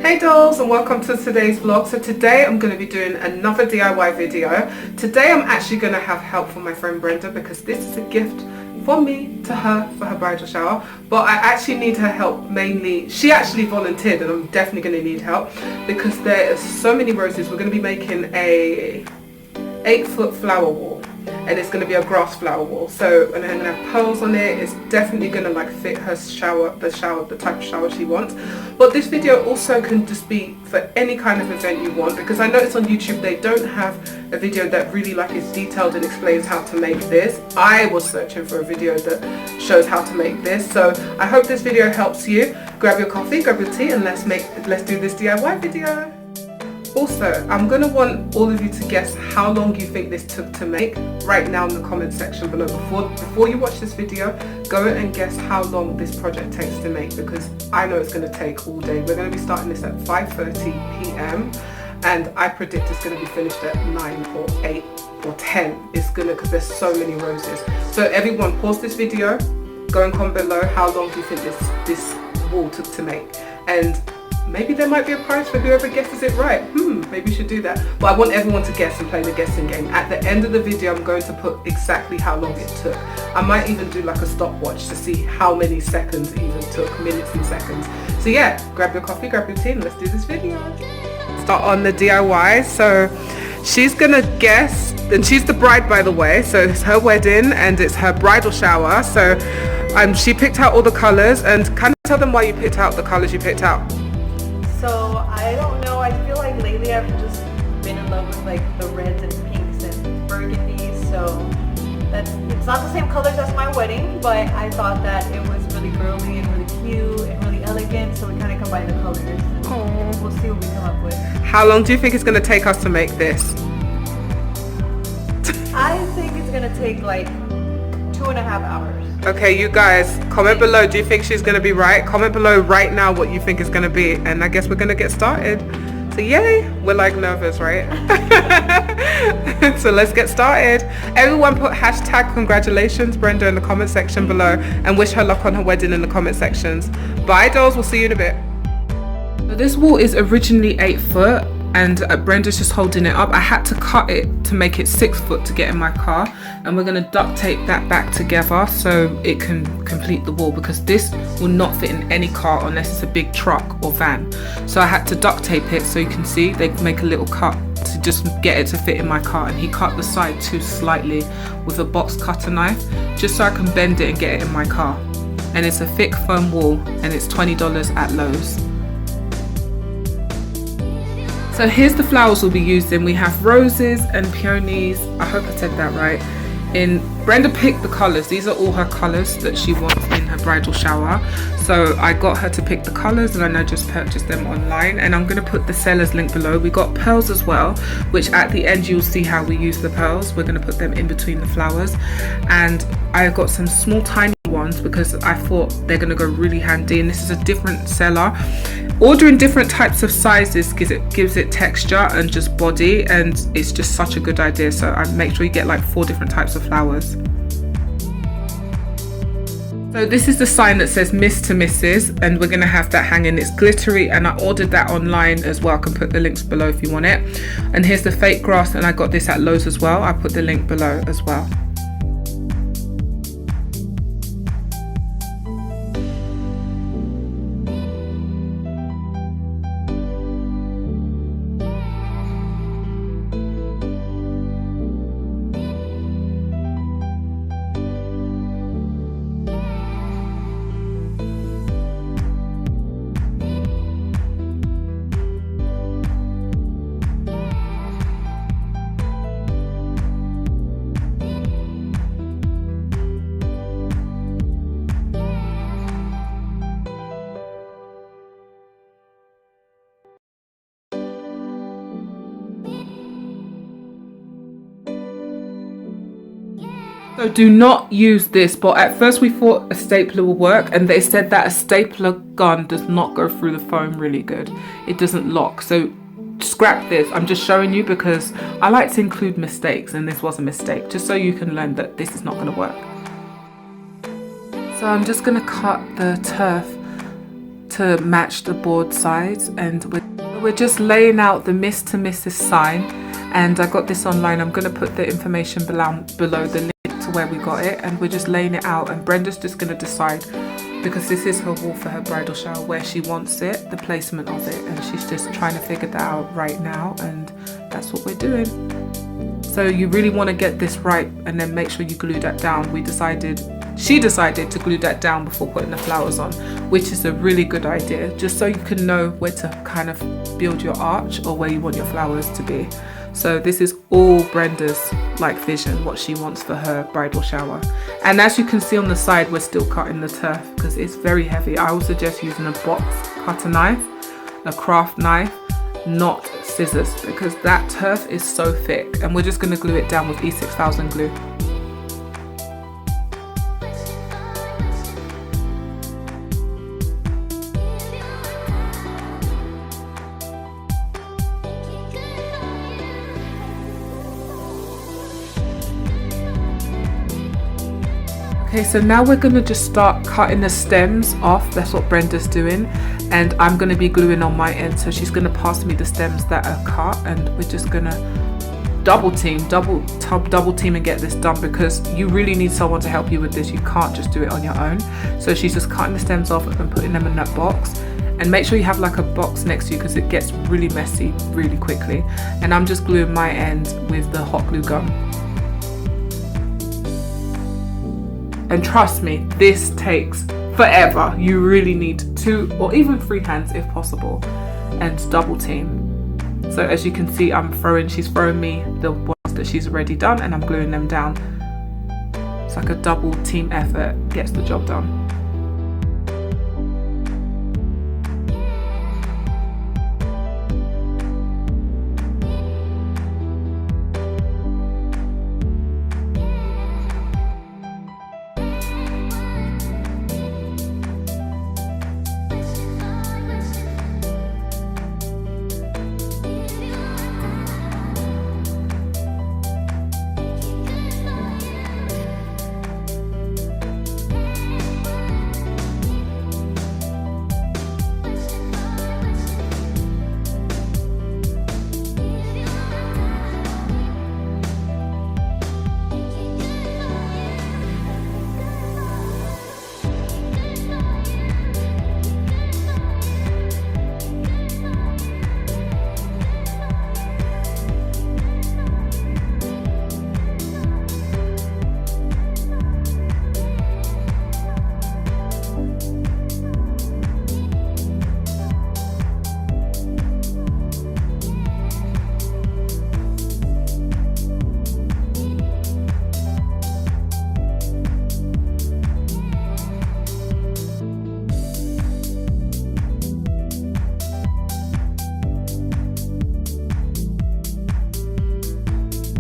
Hey dolls, and welcome to today's vlog. So today I'm going to be doing another DIY video. Today I'm actually going to have help from my friend Brenda because this is a gift from me to her for her bridal shower, but I actually need her help mainly. She actually volunteered and I'm definitely going to need help because there are so many roses. We're going to be making a 8-foot flower wall and it's going to be a grass flower wall, so and I'm going to have pearls on it. It's definitely going to like fit her shower, the type of shower she wants. But this video also can just be for any kind of event you want, because I noticed on YouTube they don't have a video that really like is detailed and explains how to make this. I was searching for a video that shows how to make this, so I hope this video helps you. Grab your coffee, grab your tea, and let's do this DIY video. Also, I'm going to want all of you to guess how long you think this took to make right now in the comment section below. Before you watch this video, go and guess how long this project takes to make, because I know it's going to take all day. We're going to be starting this at 5:30 p.m. and I predict it's going to be finished at 9 or 8 or 10. It's going to, because there's so many roses. So everyone pause this video, go and comment below how long do you think this wall took to make, and maybe there might be a prize for whoever guesses it right. Maybe we should do that. But I want everyone to guess and play the guessing game. At the end of the video, I'm going to put exactly how long it took. I might even do like a stopwatch to see how many seconds it even took, minutes and seconds. So yeah, grab your coffee, grab your tea, and let's do this video. Start on the DIY. So she's gonna guess, and she's the bride, by the way. So it's her wedding and it's her bridal shower. So she picked out all the colors, and kind of tell them why you picked out the colors you picked out. So I don't know, I feel like lately I've just been in love with like the reds and pinks and burgundies, so it's not the same colors as my wedding, but I thought that it was really girly and really cute and really elegant, so we kind of combined the colors and we'll see what we come up with. How long do you think it's going to take us to make this? I think it's going to take like 2.5 hours. Okay, you guys, comment below, do you think she's going to be right? Comment below right now what you think is going to be, and I guess we're going to get started. So yay, we're like nervous, right? So let's get started. Everyone put hashtag congratulations Brenda in the comment section below and wish her luck on her wedding in the comment sections. Bye dolls, we'll see you in a bit. So this wall is originally 8 foot and Brenda's just holding it up. I had to cut it to make it 6 foot to get in my car, and we're going to duct tape that back together so it can complete the wall, because this will not fit in any car unless it's a big truck or van. So I had to duct tape it, so you can see they make a little cut to just get it to fit in my car, and he cut the side too slightly with a box cutter knife just so I can bend it and get it in my car. And it's a thick foam wall and it's $20 at Lowe's. So here's the flowers we'll be using. We have roses and peonies. I hope I said that right. Brenda picked the colors. These are all her colors that she wants in her bridal shower. So I got her to pick the colors, and then I just purchased them online. And I'm gonna put the seller's link below. We got pearls as well, which at the end you'll see how we use the pearls. We're gonna put them in between the flowers. And I got some small tiny ones because I thought they're gonna go really handy, and this is a different seller. Ordering different types of sizes gives it texture and just body, and it's just such a good idea. So I make sure you get like 4 different types of flowers. So this is the sign that says Miss to Mrs, and we're gonna have that hanging. It's glittery, and I ordered that online as well. I can put the links below if you want it. And here's the fake grass, and I got this at Lowe's as well. I put the link below as well. So do not use this, but at first we thought a stapler will work, and they said that a stapler gun does not go through the foam really good. It doesn't lock, so scrap this. I'm just showing you because I like to include mistakes, and this was a mistake, just so you can learn that this is not going to work. So I'm just going to cut the turf to match the board size, and we're just laying out the Miss to Mrs. sign, and I got this online. I'm going to put the information below the link to where we got it, and we're just laying it out, and Brenda's just going to decide, because this is her wall for her bridal shower, where she wants it, the placement of it, and she's just trying to figure that out right now, and that's what we're doing. So you really want to get this right and then make sure you glue that down. She decided to glue that down before putting the flowers on, which is a really good idea, just so you can know where to kind of build your arch or where you want your flowers to be. So this is all Brenda's like vision, what she wants for her bridal shower. And as you can see on the side, we're still cutting the turf because it's very heavy. I would suggest using a box cutter knife, a craft knife, not scissors, because that turf is so thick, and we're just going to glue it down with E6000 glue. Okay, so now we're going to just start cutting the stems off. That's what Brenda's doing, and I'm going to be gluing on my end. So she's going to pass me the stems that are cut, and we're just going to double team and get this done, because you really need someone to help you with this. You can't just do it on your own. So she's just cutting the stems off and putting them in that box, and make sure you have like a box next to you because it gets really messy really quickly. And I'm just gluing my end with the hot glue gun. And trust me, this takes forever. You really need 2 or even 3 hands if possible, and double team. So as you can see, she's throwing me the ones that she's already done, and I'm gluing them down. It's like a double team effort, gets the job done.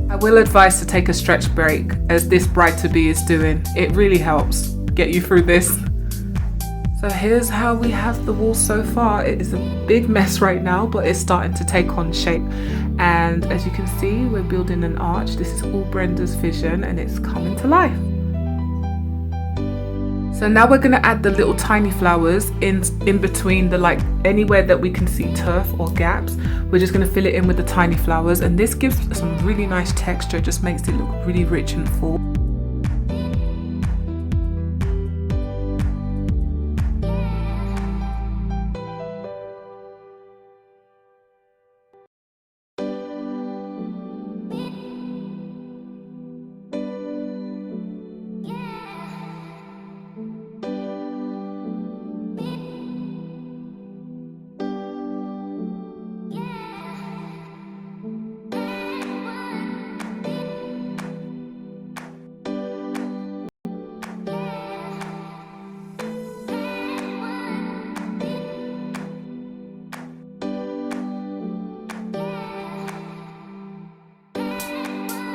I will advise to take a stretch break, as this bride-to-be is doing. It really helps get you through this. So here's how we have the wall so far. It is a big mess right now, but it's starting to take on shape. And as you can see, we're building an arch. This is all Brenda's vision, and it's coming to life. So now we're going to add the little tiny flowers in between the, like, anywhere that we can see turf or gaps. We're just going to fill it in with the tiny flowers, and this gives some really nice texture. It just makes it look really rich and full.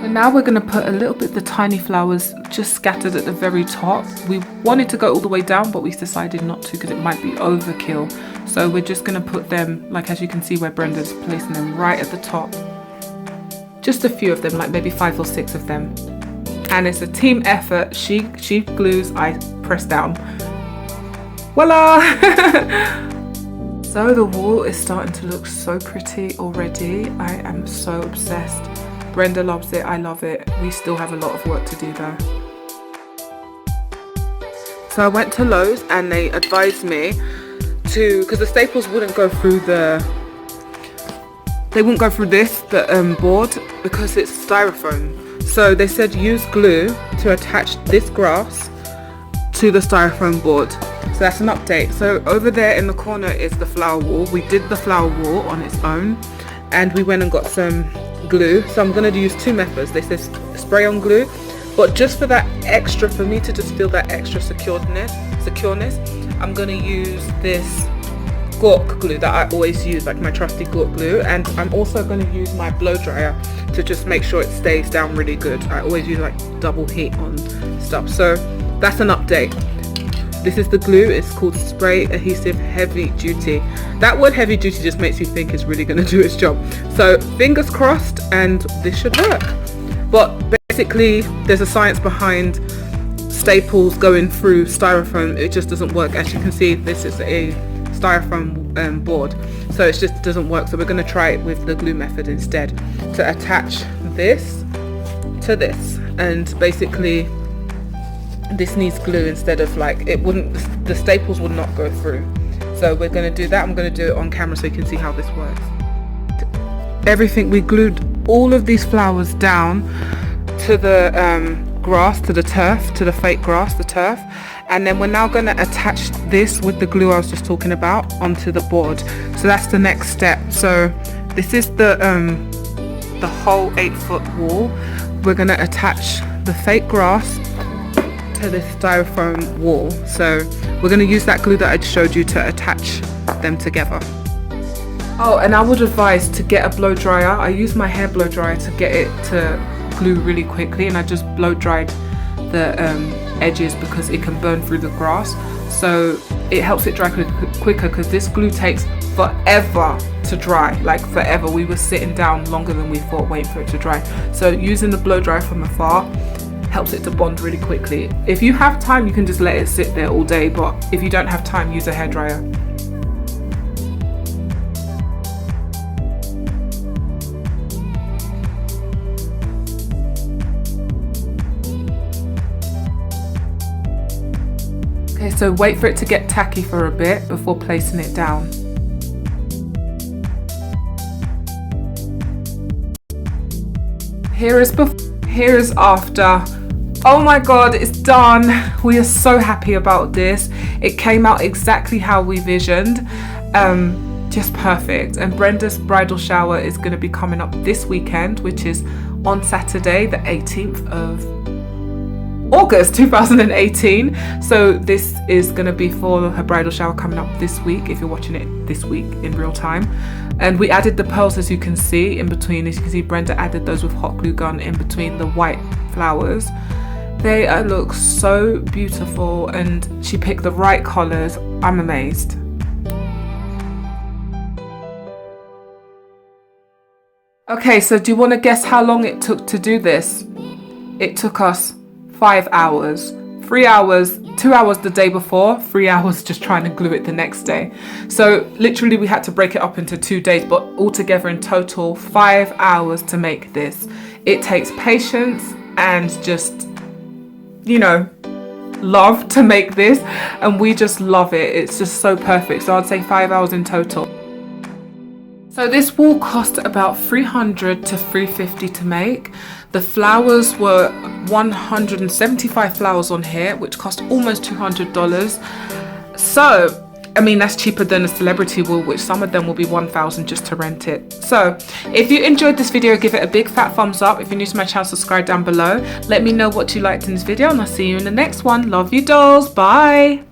And now we're going to put a little bit of the tiny flowers just scattered at the very top. We wanted to go all the way down, but we decided not to because it might be overkill. So we're just going to put them, like as you can see where Brenda's placing them, right at the top. Just a few of them, like maybe 5 or 6 of them. And it's a team effort. She glues, I press down. Voila! So the wall is starting to look so pretty already. I am so obsessed. Brenda loves it, I love it. We still have a lot of work to do though. So I went to Lowe's and they advised me to, because the staples wouldn't go through the, they wouldn't go through this, the board, because it's styrofoam. So they said use glue to attach this grass to the styrofoam board. So that's an update. So over there in the corner is the flower wall. We did the flower wall on its own and we went and got some glue. So I'm going to use two methods. They said spray on glue, but just for that extra, for me to just feel that extra secureness, I'm going to use this Gork glue that I always use, like my trusty Gork glue, and I'm also going to use my blow dryer to just make sure it stays down really good. I always use like double heat on stuff. So that's an update. This is the glue. It's called Spray Adhesive Heavy Duty. That word heavy duty just makes you think it's really going to do its job. So fingers crossed, and this should work. But basically there's a science behind staples going through styrofoam. It just doesn't work. As you can see, this is a styrofoam board, so it just doesn't work. So we're going to try it with the glue method instead, to attach this to this, and basically this needs glue instead of, like, it wouldn't, the staples would not go through. So we're going to do that. I'm going to do it on camera so you can see how this works. Everything, we glued all of these flowers down to the grass, to the turf, to the fake grass, the turf, and then we're now going to attach this with the glue I was just talking about onto the board. So that's the next step. So this is the whole 8-foot wall. We're going to attach the fake grass to this styrofoam wall. So we're going to use that glue that I showed you to attach them together. Oh, and I would advise to get a blow dryer. I use my hair blow dryer to get it to glue really quickly, and I just blow dried the edges because it can burn through the grass. So it helps it dry quicker, because this glue takes forever to dry, like forever. We were sitting down longer than we thought waiting for it to dry. So using the blow dryer from afar helps it to bond really quickly. If you have time, you can just let it sit there all day, but if you don't have time, use a hairdryer. Okay, so wait for it to get tacky for a bit before placing it down. Here is after. Oh my god, it's done. We are so happy about this. It came out exactly how we visioned. Just perfect. And Brenda's bridal shower is going to be coming up this weekend, which is on Saturday the 18th of August 2018. So this is going to be for her bridal shower coming up this week, if you're watching it this week in real time. And we added the pearls, as you can see, in between. As you can see, Brenda added those with hot glue gun in between the white flowers. They look so beautiful, and she picked the right colours. I'm amazed. Okay, so do you want to guess how long it took to do this? It took us 5 hours. 3 hours, 2 hours the day before, 3 hours just trying to glue it the next day. So literally we had to break it up into 2 days, but altogether in total 5 hours to make this. It takes patience and just, you know, love to make this, and we just love it. It's just so perfect. So I'd say 5 hours in total. So this wall cost about $300 to $350 to make. The flowers were 175 flowers on here, which cost almost $200. So, I mean, that's cheaper than a celebrity wall, which some of them will be $1,000 just to rent it. So if you enjoyed this video, give it a big fat thumbs up. If you're new to my channel, subscribe down below. Let me know what you liked in this video, and I'll see you in the next one. Love you, dolls. Bye.